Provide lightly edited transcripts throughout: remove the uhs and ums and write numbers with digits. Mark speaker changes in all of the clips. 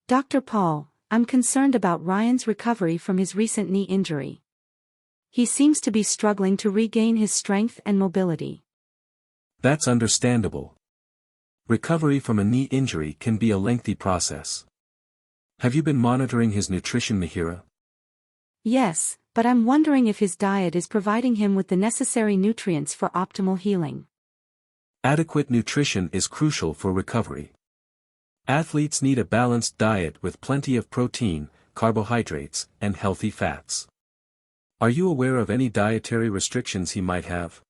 Speaker 1: Dr. Paul, I'm concerned about Ryan's recovery from his recent knee injury. He seems to be struggling to regain his strength and mobility.
Speaker 2: That's understandable. Recovery from a knee injury can be a lengthy process. Have you been monitoring his nutrition, Mihira?
Speaker 1: Yes, but I'm wondering if his diet is providing him with the necessary nutrients for optimal healing.
Speaker 2: Adequate nutrition is crucial for recovery. Athletes need a balanced diet with plenty of protein, carbohydrates, and healthy fats. Are you aware of any dietary restrictions he might have?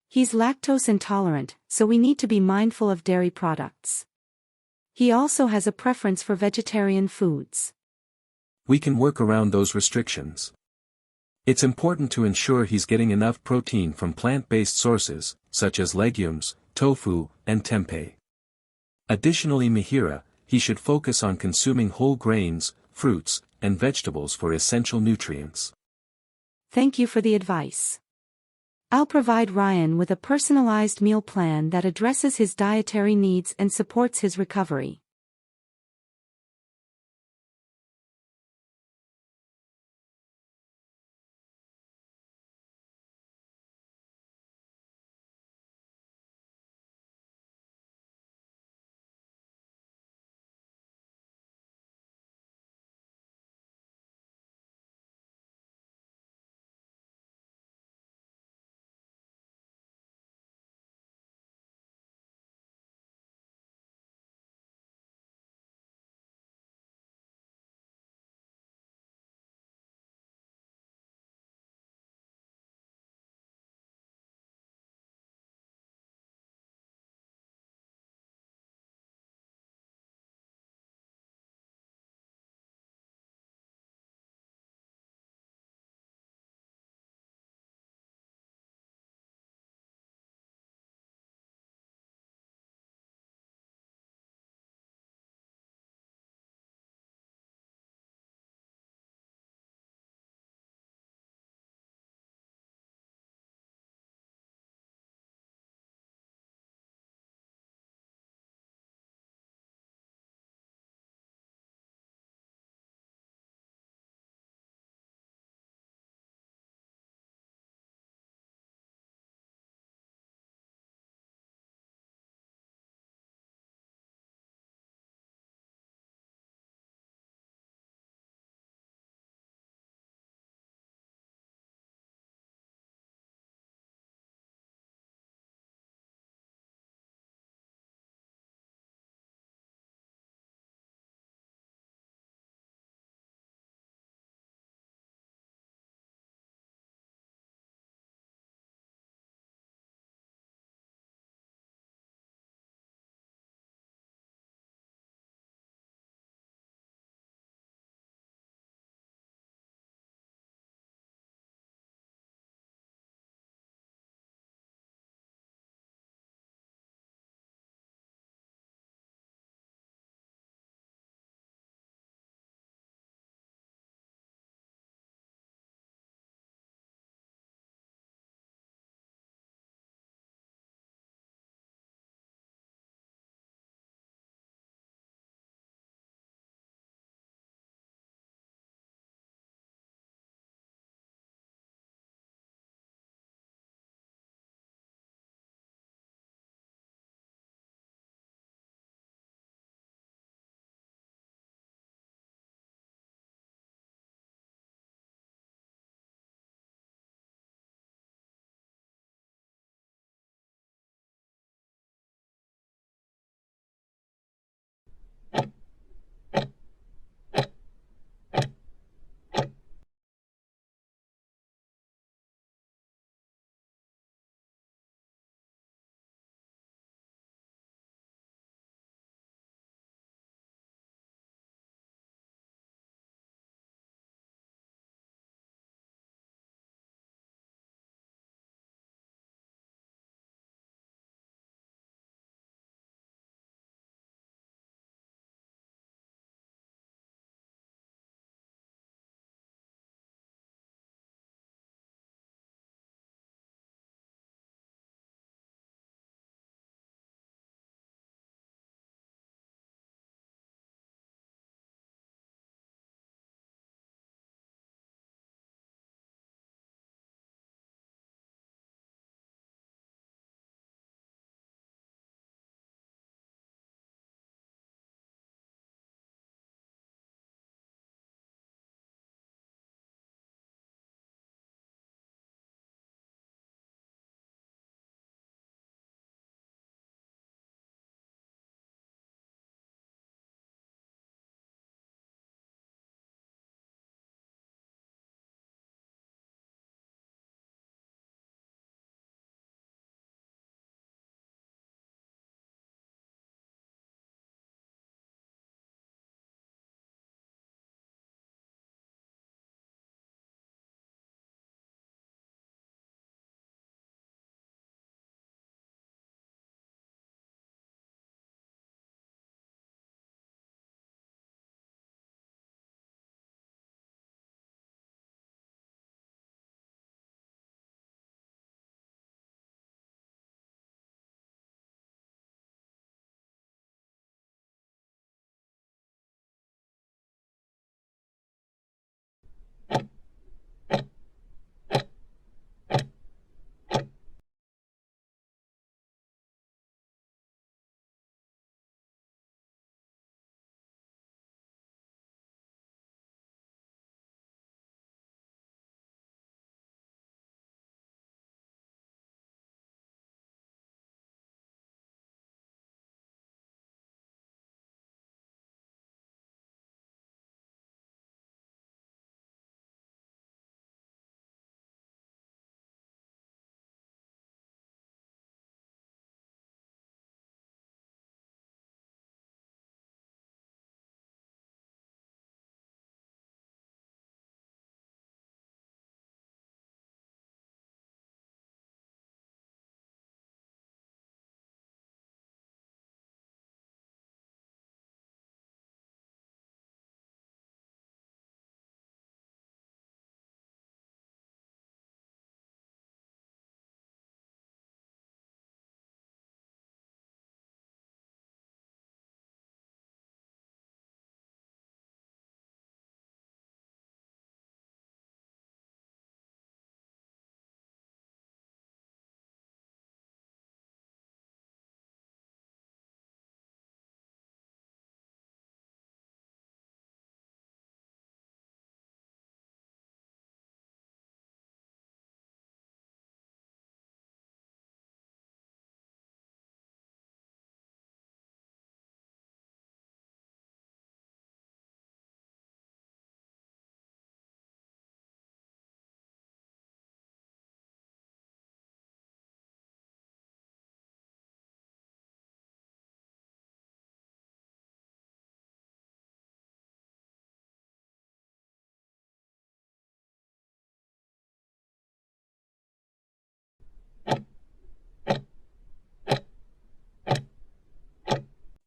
Speaker 1: He's lactose intolerant, so we need to be mindful of dairy products. He also has a preference for vegetarian foods.
Speaker 2: We can work around those restrictions. It's important to ensure he's getting enough protein from plant-based sources, such as legumes, tofu, and tempeh. Additionally, Mihira, he should focus on consuming whole grains, fruits, and vegetables for essential nutrients.
Speaker 1: Thank you for the advice. I'll provide Ryan with a personalized meal plan that addresses his dietary needs and supports his recovery.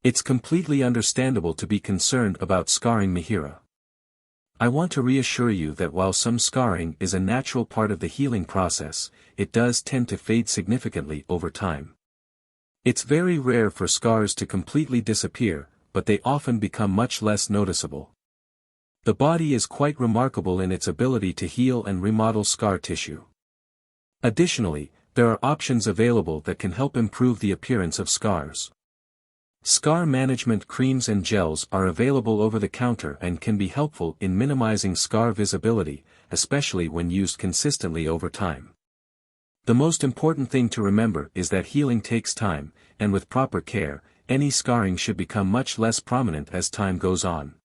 Speaker 2: It's completely understandable to be concerned about scarring, Mihira. I want to reassure you that while some scarring is a natural part of the healing process, it does tend to fade significantly over time. It's very rare for scars to completely disappear, but they often become much less noticeable. The body is quite remarkable in its ability to heal and remodel scar tissue. Additionally, there are options available that can help improve the appearance of scars. Scar management creams and gels are available over the counter and can be helpful in minimizing scar visibility, especially when used consistently over time. The most important thing to remember is that healing takes time, and with proper care, any scarring should become much less prominent as time goes on.